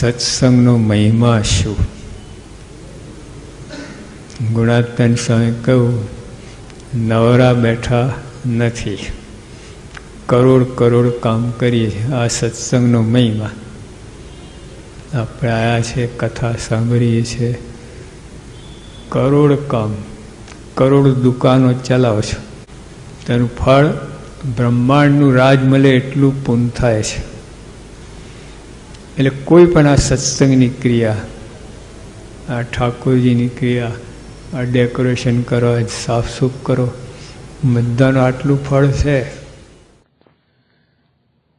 સત્સંગનો મહિમા શું? ગુણાત્મન સ્વામી કહ્યું, નવરા બેઠા નથી, કરોડ કરોડ કામ કરીએ છીએ. આ સત્સંગનો મહિમા. આપણે આવ્યા છે, કથા સાંભળીએ છીએ, કરોડ કામ, કરોડ દુકાનો ચલાવો છો, તેનું ફળ બ્રહ્માંડનું રાજ મળે એટલું પૂર્ણ થાય છે. એટલે કોઈ પણ આ સત્સંગની ક્રિયા, આ ઠાકોરજીની ક્રિયા, આ ડેકોરેશન કરો, સાફસૂફ કરો, બધાનું આટલું ફળ છે.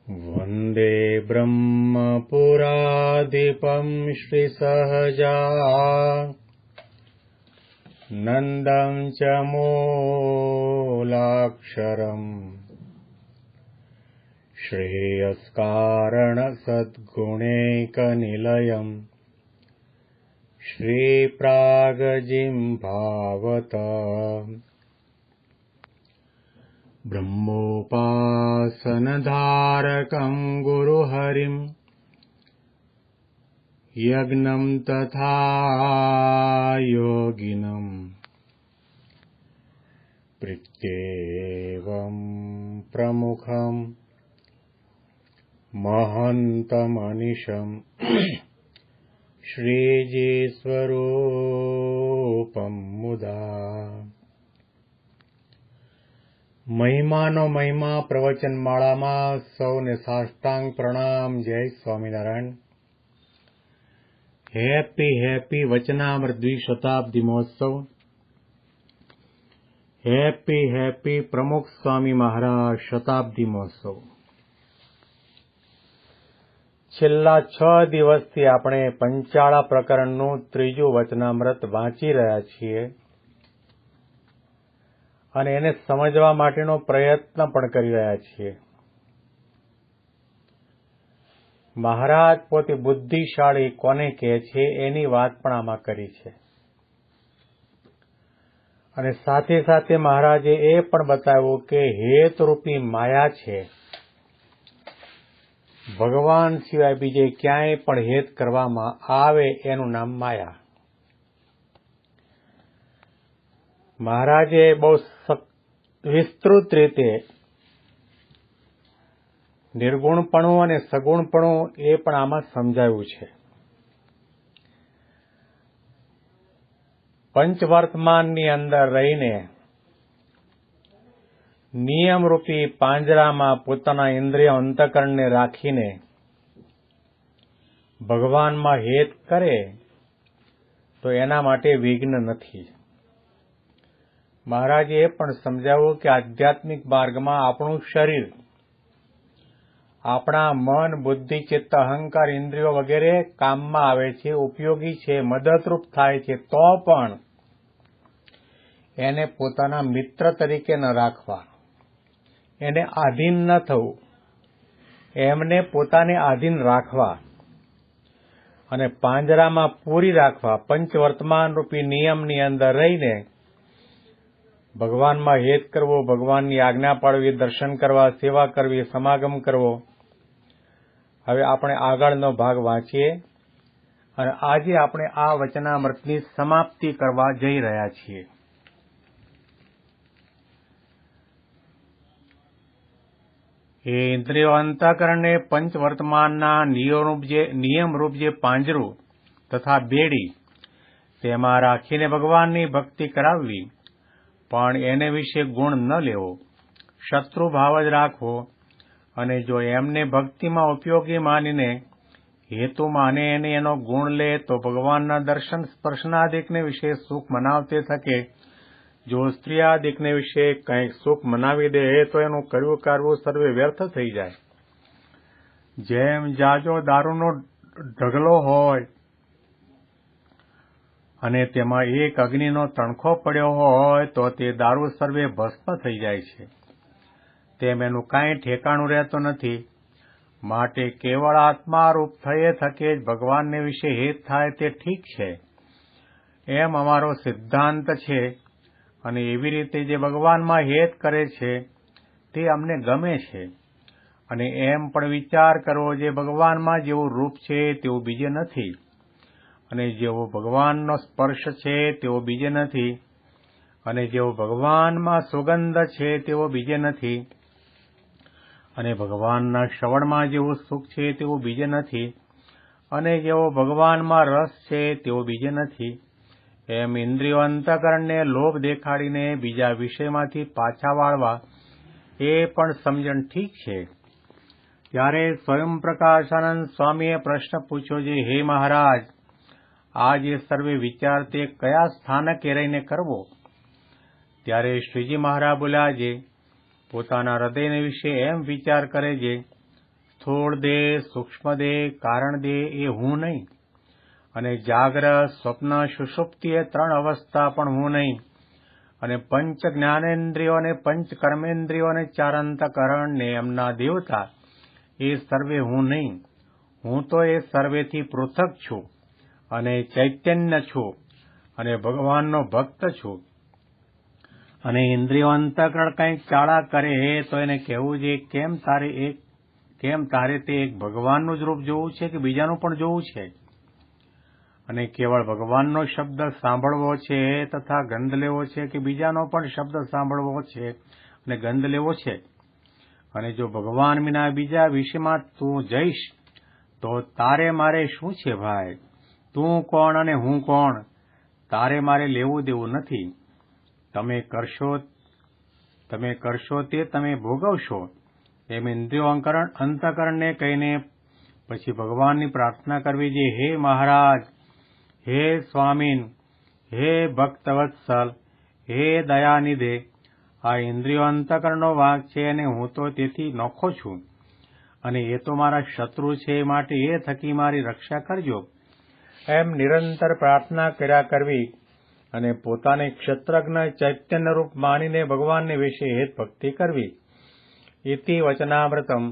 વંદે બ્રહ્મપુરાધિપમ શ્રી સહજા નંદં ચ મૂલાક્ષરમ શ્રેયસ્કારણ સદ્ગુણૈકનિલયમ શ્રીપ્રાગજિહ્વાવત બ્રહ્મોપાસનધારકં ગુરુહરિં યજ્ઞં તથા યોગિનં પ્રીત્યેવં પ્રમુખં મહંતમનિશં શ્રીજી સ્વરૂપમ મુદા. મહિમાનો મહિમા પ્રવચનમાળામાં સૌને સાષ્ટાંગ પ્રણામ. જય સ્વામિનારાયણ. હેપી હેપી વચનામૃત દ્વિશતાબ્દી મહોત્સવ. હેપી હેપી પ્રમુખ સ્વામી મહારાજ શતાબ્દી મહોત્સવ. છેલ્લા 6 દિવસથી આપણે પંચાળા પ્રકરણનું 3જું વચનામૃત વાંચી રહ્યા છીએ અને એને સમજવા માટેનો પ્રયત્ન પણ કરી રહ્યા છીએ. મહારાજ પોતે બુદ્ધિશાળી કોને કહે છે એની વાત પણ આમાં કરી છે અને સાથે સાથે મહારાજે એ પણ બતાવ્યું કે હેતરૂપી માયા છે, ભગવાન સિવાય બીજે ક્યાંય પણ હેત કરવામાં આવે એનું નામ માયા. મહારાજે બહુ વિસ્તૃત રીતે નિર્ગુણપણું અને સગુણપણું એ પણ આમાં સમજાવ્યું છે. પંચવર્તમાનની અંદર રહીને નિયમરૂપી પાંજરામાં પોતાના ઇન્દ્રિય અંતઃકરણને રાખીને ભગવાનમાં હેત કરે તો એના માટે વિઘ્ન નથી. મહારાજે એ પણ સમજાવ્યું કે આધ્યાત્મિક માર્ગમાં આપણું શરીર, આપણા મન, બુદ્ધિ, ચિત્ત, અહંકાર, ઇન્દ્રિયો વગેરે કામમાં આવે છે, ઉપયોગી છે, મદદરૂપ થાય છે, તો પણ એને પોતાના મિત્ર તરીકે ન રાખવા, એને આધીન ન થવું, એમને પોતાને આધીન રાખવા અને પાંજરામાં પૂરી રાખવા. પંચવર્તમાન રૂપી નિયમની અંદર રહીને ભગવાનમાં હેત કરવો, ભગવાનની આજ્ઞા પાળવી, દર્શન કરવા, સેવા કરવી, સમાગમ કરવો. હવે આપણે આગળનો ભાગ વાંચીએ અને આજે આપણે આ વચનામૃતની સમાપ્તિ કરવા જઈ રહ્યા છીએ. એ ઇન્દ્રિયો અંતઃકરણને પંચવર્તમાનના નિયમરૂપ જે પાંજરું તથા બેડી તેમાં રાખીને ભગવાનની ભક્તિ કરાવવી, પણ એને વિશે ગુણ ન લેવો, શત્રુ ભાવ જ રાખવો અને જો એમને ભક્તિમાં ઉપયોગી માનીને હેતુ માને એને એનો ગુણ લે તો ભગવાનના દર્શન સ્પર્શનાદિકને વિશે સુખ મનાવતે થકે. જો સ્ત્રીયાદિકને વિશે કંઈક સુખ મનાવી દે તો એનું કર્યું કરવું સર્વે વ્યર્થ થઈ જાય. જેમ જાજો દારૂનો ઢગલો હોય અને તેમાં એક અગ્નિનો તણખો પડ્યો હોય તો તે દારૂ સર્વે ભસ્મ થઈ જાય છે, તેમ એનું કાંઈ ઠેકાણું રહેતું નથી. માટે કેવળ આત્મારૂપ થયે થકે જ ભગવાનને વિશે હેત થાય તે ઠીક છે, એમ અમારો સિદ્ધાંત છે અને એવી રીતે જે ભગવાનમાં હેત કરે છે તે અમને ગમે છે અને એમ પણ વિચાર કરવો જે ભગવાનમાં જેવું રૂપ છે તેવું બીજે નથી, અને જેવો ભગવાનનો સ્પર્શ છે તેવો બીજે નથી, અને જેવો ભગવાનમાં સુગંધ છે તેવો બીજે નથી, અને ભગવાનના શ્રવણમાં જેવું સુખ છે તેવું બીજે નથી, અને જેવો ભગવાનમાં રસ છે તેવો બીજે નથી. એમ ઇન્દ્રિયો અંતઃકરણને લોભ દેખાડીને બીજા વિષયમાંથી પાછા વાળવા એ પણ સમજણ ઠીક છે. ત્યારે સ્વયં પ્રકાશાનંદ સ્વામીએ પ્રશ્ન પૂછ્યો છે, હે મહારાજ, આ જે સર્વે વિચાર તે કયા સ્થાનકે રહીને કરવો? ત્યારે શ્રીજી મહારાજ બોલ્યા, જે પોતાના હૃદયને વિશે એમ વિચાર કરે છે, સ્થૂળ દેહ, સૂક્ષ્મ દેહ, કારણ દેહ એ હું નહીં, અને જાગ્રત, સ્વપ્ન, સુષુપ્તિ એ 3 અવસ્થા પણ હું નહીં, અને પંચ જ્ઞાનેન્દ્રિયો અને પંચ કર્મેન્દ્રિયો અને 4 અંતઃકરણ ને એમના દેવતા એ સર્વે હું નહીં. હું તો એ સર્વેથી પૃથક છું, અને ચૈતન્ય છું, અને ભગવાનનો ભક્ત છું. અને ઇન્દ્રિયો અંતઃકરણ કંઈક ચાળા કરે તો એને કહેવું છે, કેમ તારે તે એક ભગવાનનું જ રૂપ જોવું છે કે બીજાનું પણ જોવું છે? અને કેવળ ભગવાનનો શબ્દ સાંભળવો છે તથા ગંધ લેવો છે કે બીજાનો પણ શબ્દ સાંભળવો છે અને ગંધ લેવો છે? અને જો ભગવાન વિના બીજા વિષયમાં તું જઈશ તો તારે મારે શું છે ભાઈ? તું કોણ અને હું કોણ? તારે મારે લેવું દેવું નથી. તમે કરશો તે તમે ભોગવશો. એમ ઇન્દ્રિયો અંતઃકરણને કહીને પછી ભગવાનની પ્રાર્થના કરવી છે, હે મહારાજ, હે સ્વામીન, હે ભક્તવત્સલ, હે દયાનિધે, આ ઇન્દ્રિયો અંતઃકરણનો વાંક છે અને હું તો તેથી નોખો છું, અને એ તો મારા શત્રુ છે, માટે એ થકી મારી રક્ષા કરજો. એમ નિરંતર પ્રાર્થના કર્યા કરવી અને પોતાને ક્ષત્રજ્ઞ ચૈતન્ય રૂપ માનીને ભગવાનને વિશે હેત ભક્તિ કરવી. ઇતિ વચનામૃતમ.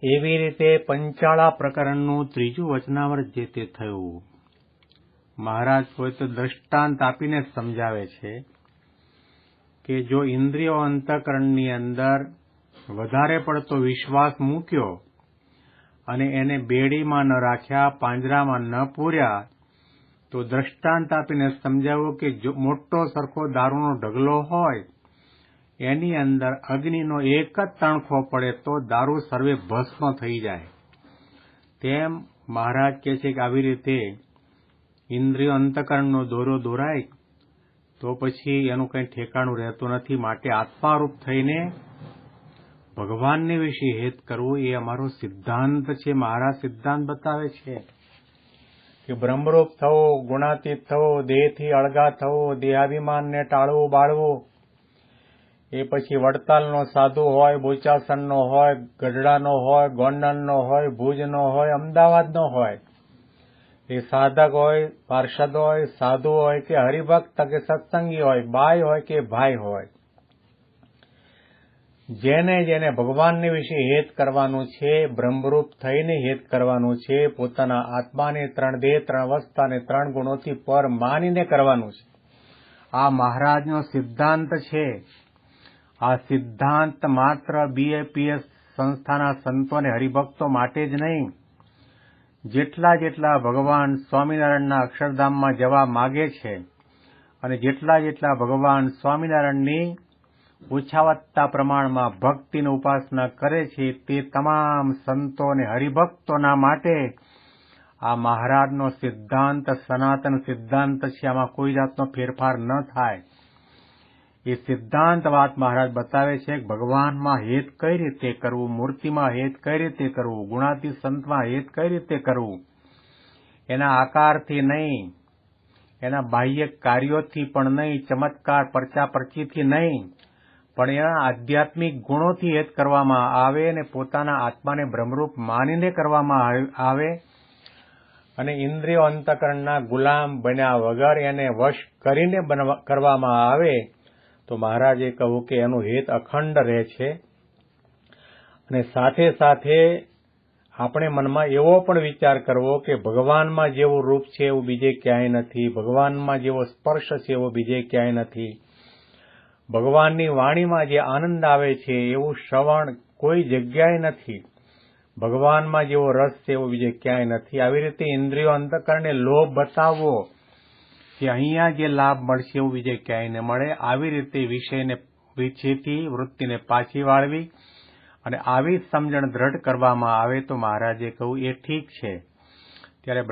એવી રીતે પંચાળા પ્રકરણનું 3જું વચનામૃત જે તે થયું. મહારાજ પોતે દ્રષ્ટાંત આપીને સમજાવે છે કે જો ઇન્દ્રિયો અંતઃકરણની અંદર વધારે પડતો વિશ્વાસ મૂક્યો અને એને બેડીમાં ન રાખ્યા, પાંજરામાં ન પૂર્યા, તો દ્રષ્ટાંત આપીને સમજાવ્યું કે જો મોટો સરખો દારૂનો ઢગલો હોય, એની અંદર અગ્નિનો એક જ તણખો પડે તો દારૂ સર્વે ભસ્મ થઈ જાય. તેમ મહારાજ કહે છે કે આવી રીતે ઇન્દ્રિયો અંતઃકરણનો દોરો દોરાય તો પછી એનું કંઈ ઠેકાણું રહેતું નથી. માટે આત્મારૂપ થઈને ભગવાનને વિશે હેત કરવું એ અમારો સિદ્ધાંત છે. મહારાજ સિદ્ધાંત બતાવે છે કે બ્રહ્મરૂપ થવું, ગુણાતીત થવું, દેહથી અળગા થવું, દેહાભિમાનને ટાળવું બાળવું, એ પછી વડતાલનો સાધુ હોય, બોચાસણનો હોય, ગઢડાનો હોય, ગોંડલનો હોય, ભુજનો હોય, અમદાવાદનો હોય, એ સાધક હોય, પાર્ષદ હોય, સાધુ હોય કે હરિભક્ત કે સત્સંગી હોય, બાઈ હોય કે ભાઈ હોય, જેને જેને ભગવાનને વિશે હેત કરવાનું છે, બ્રહ્મરૂપ થઈને હેત કરવાનું છે, પોતાના આત્માને 3 દેહ, 3 અવસ્થા અને 3 ગુણોથી પર માનીને કરવાનું છે. આ મહારાજનો સિદ્ધાંત છે. આ સિદ્ધાંત માત્ર BAPS સંસ્થાના સંતો અને હરિભક્તો માટે જ નહીં. જેટલા ભગવાન સ્વામિનારાયણના અક્ષરધામમાં જવા માગે છે અને જેટલા ભગવાન સ્વામિનારાયણની ઓછાવત્તા પ્રમાણમાં ભક્તિની ઉપાસના કરે છે, તે તમામ સંતો અને હરિભક્તોના માટે આ મહારાજનો સિદ્ધાંત સનાતન સિદ્ધાંત છે. આમાં કોઈ જાતનો ફેરફાર ન થાય. એ સિદ્ધાંત વાત મહારાજ બતાવે છે કે ભગવાનમાં હેત કઈ રીતે કરવું, મૂર્તિમાં હેત કઈ રીતે કરવું, ગુણાતીત સંતમાં હેત કઈ રીતે કરવું, એના આકારથી નહીં, એના બાહ્ય કાર્યોથી પણ નહીં, ચમત્કાર પરચાપરચીથી નહીં, પણ એના આધ્યાત્મિક ગુણોથી હેત કરવામાં આવે અને પોતાના આત્માને બ્રહ્મરૂપ માનીને કરવામાં આવે અને ઇન્દ્રિયો અંતઃકરણના ગુલામ બન્યા વગર એને વશ કરીને કરવામાં આવે તો મહારાજે કહ્યું કે એનું હેત અખંડ રહે છે. અને સાથે સાથે આપણે મનમાં એવો પણ વિચાર કરવો કે ભગવાનમાં જેવું રૂપ છે એવું બીજે ક્યાંય નથી, ભગવાનમાં જેવો સ્પર્શ છે એવો બીજે ક્યાંય નથી, ભગવાનની વાણીમાં જે આનંદ આવે છે એવું શ્રવણ કોઈ જગ્યાએ નથી. ભગવાનમાં જેવો રસ છે એવો બીજે ક્યાંય નથી. આવી રીતે ઇન્દ્રિયો અંતઃકરણને લોભ બતાવવો કે અહીંયા જે લાભ મળશે એવું બીજે ક્યાંય ન મળે, આવી રીતે વિષયને વિછેથી વૃત્તિને પાછી વાળવી અને આવી સમજણ દ્રઢ કરવામાં આવે તો મહારાજે કહ્યું એ ઠીક છે. ત્યારે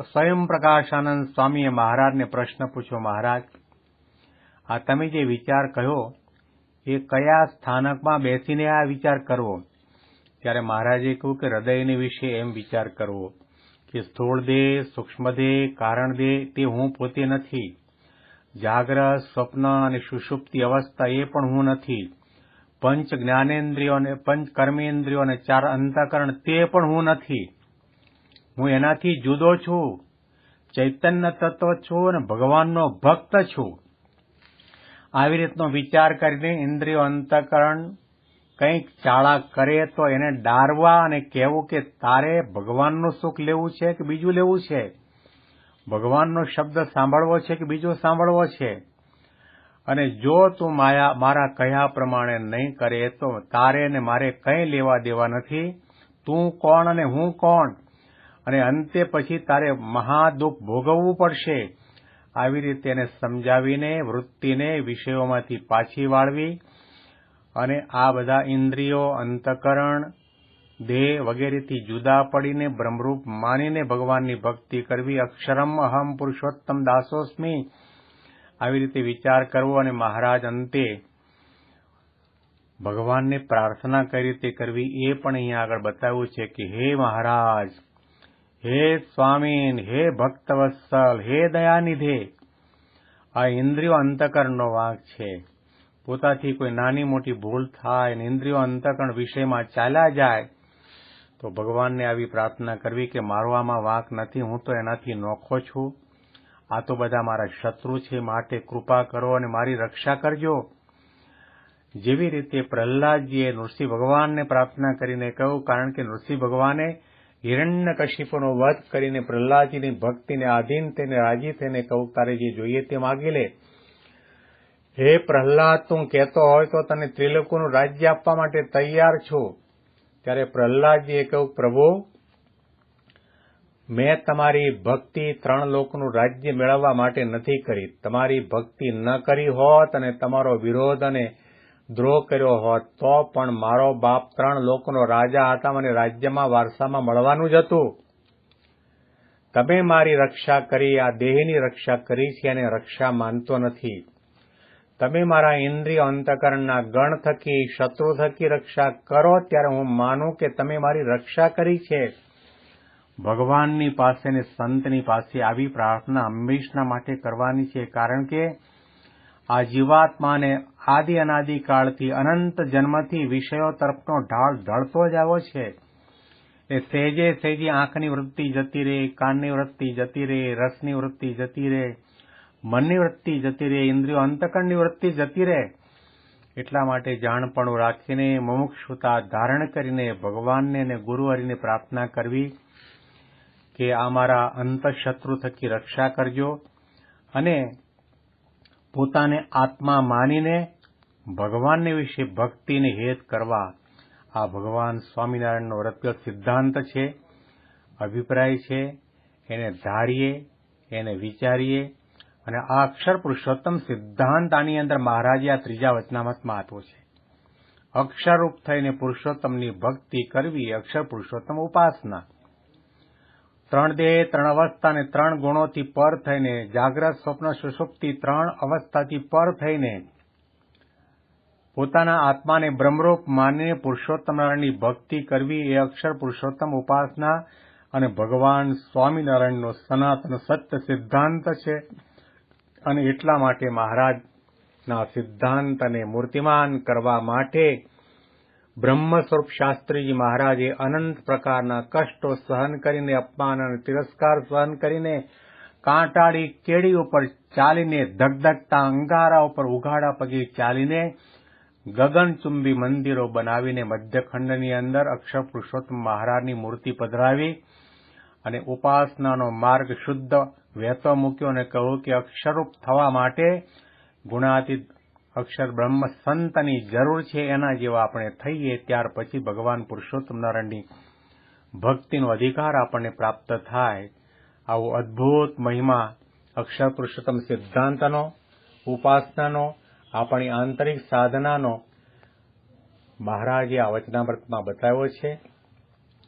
સ્વયં પ્રકાશાનંદ સ્વામીએ મહારાજને પ્રશ્ન પૂછ્યો, મહારાજ, આ તમે જે વિચાર કહ્યો એ કયા સ્થાનકમાં બેસીને આ વિચાર કરવો? ત્યારે મહારાજે કહ્યું કે હૃદયને વિશે એમ વિચાર કરવો કે સ્થૂળ દેહ, સૂક્ષ્મ દેહ, કારણ દેહ તે હું પોતે નથી. જાગ્રત, સ્વપ્ન અને સુષુપ્તિ અવસ્થા એ પણ હું નથી. પંચ જ્ઞાનેન્દ્રિયો અને પંચ કર્મેન્દ્રિયો અને 4 અંતઃકરણ તે પણ હું નથી. હું એનાથી જુદો છું, ચૈતન્ય તત્વ છું અને ભગવાનનો ભક્ત છું. આવી રીતનો વિચાર કરીને ઇન્દ્રિયો અંતઃકરણ કંઈક ચાળા કરે તો એને ડારવા અને કહેવું કે તારે ભગવાનનું સુખ લેવું છે કે બીજું લેવું છે, ભગવાનનો શબ્દ સાંભળવો છે કે બીજો સાંભળવો છે, અને જો તું મારા કહ્યા પ્રમાણે નહીં કરે તો તારે ને મારે કંઈ લેવા દેવા નથી. તું કોણ અને હું કોણ, અને અંતે પછી તારે મહાદુઃખ ભોગવવું પડશે. આવી રીતે એને સમજાવીને વૃત્તિને વિષયોમાંથી પાછી વાળવી અને આ બધા ઇન્દ્રિયો, અંતઃકરણ, દેહ વગેરેથી જુદા પડીને બ્રહ્મરૂપ માનીને ભગવાનની ભક્તિ કરવી. અક્ષરમ અહમ પુરુષોત્તમ દાસોસ્મિ, આવી રીતે વિચાર કરવો. અને મહારાજ અંતે ભગવાનને પ્રાર્થના કઈ રીતે કરવી એ પણ અહીંયા આગળ બતાવ્યું છે કે હે મહારાજ, હે સ્વામી, હે ભક્તવત્સલ, હે દયાનિધે, આ ઇન્દ્રિયો અંતઃકરણનો વાંક છે. પોતાથી કોઈ નાની મોટી ભૂલ થાય અને ઇન્દ્રિયો અંતઃકરણ વિષયમાં ચાલ્યા જાય તો ભગવાનને આવી પ્રાર્થના કરવી કે મારો આમાં વાંક નથી, હું તો એનાથી નોખો છું, આ તો બધા મારા શત્રુ છે, માટે કૃપા કરો અને મારી રક્ષા કરજો. જેવી રીતે પ્રહલાદજીએ નૃસિંહ ભગવાનને પ્રાર્થના કરીને કહ્યું, કારણ કે નૃસિંહ ભગવાને હિરણ્યકશિપુનો વધ કરીને પ્રહલાદજીની ભક્તિને આધીન થઈને રાજી થઈને કહું તારે જે જોઈએ તે માગી લે. હે પ્રહલાદ, તું કહેતો હોય તો તને ત્રિલોકનું રાજ્ય આપવા માટે તૈયાર છું. ત્યારે પ્રહલાદજીએ કહ્યું, પ્રભુ, મેં તમારી ભક્તિ 3 લોકનું રાજ્ય મેળવવા માટે નથી કરી. તમારી ભક્તિ ન કરી હોત અને તમારો વિરોધ અને દ્રોહ કર્યો હોત તો પણ મારો બાપ 3 લોકનો રાજા હતા, મને રાજ્યમાં વારસામાં મળવાનું જ હતું. તમે મારી રક્ષા કરી, આ દેહની રક્ષા કરી છે અને રક્ષા માનતો નથી. તમે મારા ઇન્દ્રિય અંતઃકરણના ગણ થકી, શત્રુ થકી રક્ષા કરો ત્યારે હું માનું કે તમે મારી રક્ષા કરી છે. ભગવાનની પાસે અને સંતની પાસે આવી પ્રાર્થના હંમેશના માટે કરવાની છે, કારણ કે આ જીવાત્માને આદિ અનાદિકાળથી અનંત જન્મથી વિષયો તરફનો ઢાળ ઢળતો જ આવ્યો છે. એ સહેજે સહેજી આંખની વૃત્તિ જતી રહે, કાનની વૃત્તિ જતી રહે, રસની વૃત્તિ જતી રહે, મનની વૃત્તિ જતી રહે, ઇન્દ્રિયો અંતઃકરણની વૃત્તિ જતી રહે. એટલા માટે જાણપણું રાખીને મુમુક્ષુતા ધારણ કરીને ભગવાનને અને ગુરુહરિને પ્રાર્થના કરવી કે આ મારા અંતઃશત્રુ થકી રક્ષા કરજો, અને પોતાને આત્મા માનીને ભગવાનને વિશે ભક્તિને હેત કરવા. આ ભગવાન સ્વામિનારાયણનો વ્રતગત સિદ્ધાંત છે, અભિપ્રાય છે. એને ધારીએ, એને વિચારીએ, અને આ અક્ષર પુરુષોત્તમ સિદ્ધાંત આની અંદર મહારાજે આ 3જા વચનામૃતમાં આપ્યો છે. અક્ષરરૂપ થઈને પુરુષોત્તમની ભક્તિ કરવી, અક્ષર પુરુષોત્તમ ઉપાસના. 3 દેહ, 3 અવસ્થા અને 3 ગુણોથી પર થઈને, જાગ્રત, સ્વપ્ન, સુષુપ્તિ 3 અવસ્થાથી પર થઈને પોતાના આત્માને બ્રહ્મરૂપ માનીને પુરુષોત્તમ નારાયણની ભક્તિ કરવી એ અક્ષર પુરુષોત્તમ ઉપાસના અને ભગવાન સ્વામિનારાયણનો સનાતન સત્ય સિદ્ધાંત છે. અને એટલા માટે મહારાજના સિદ્ધાંતને મૂર્તિમાન કરવા માટે બ્રહ્મ સ્વરૂપ શાસ્ત્રીજી મહારાજે અનંત પ્રકારના કષ્ટો સહન કરીને, અપમાન અને તિરસ્કાર સહન કરીને, કાંટાળી કેડી ઉપર ચાલીને, ધગધગતા અંગારા ઉપર ઉઘાડા પગે ચાલીને, ગગનચુંબી મંદિરો બનાવીને મધ્યખંડની અંદર અક્ષર પુરુષોત્તમ મહારાજની મૂર્તિ પધરાવી અને ઉપાસનાનો માર્ગ શુદ્ધ વહેતો મૂક્યો અને કહ્યું કે અક્ષરરૂપ થવા માટે ગુણાતીત અક્ષર બ્રહ્મ સંતની જરૂર છે એના જેવા આપણે થઈએ ત્યાર પછી ભગવાન પુરુષોત્તમ નારાયણની ભક્તિનો અધિકાર આપણને પ્રાપ્ત થાય. આવો અદ્ભુત મહિમા અક્ષર પુરુષોત્તમ સિદ્ધાંતનો, ઉપાસનાનો, આપણી આંતરિક સાધનાનો મહારાજે આ વચનામૃતમાં બતાવ્યો છે.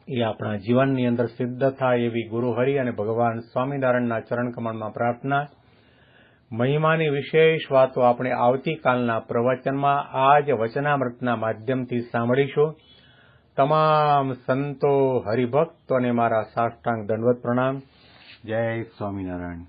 એ આપણા જીવનની અંદર સિદ્ધ થાય એવી ગુરુ હરિ અને ભગવાન સ્વામિનારાયણના ચરણકમળમાં પ્રાર્થના. મહિમાની વિશેષ વાતો આપણે આવતીકાલના પ્રવચનમાં આ જ વચનામૃતના માધ્યમથી સાંભળીશું. તમામ સંતો હરિભક્તોને મારા સાષ્ટાંગ દંડવત પ્રણામ. જય સ્વામિનારાયણ.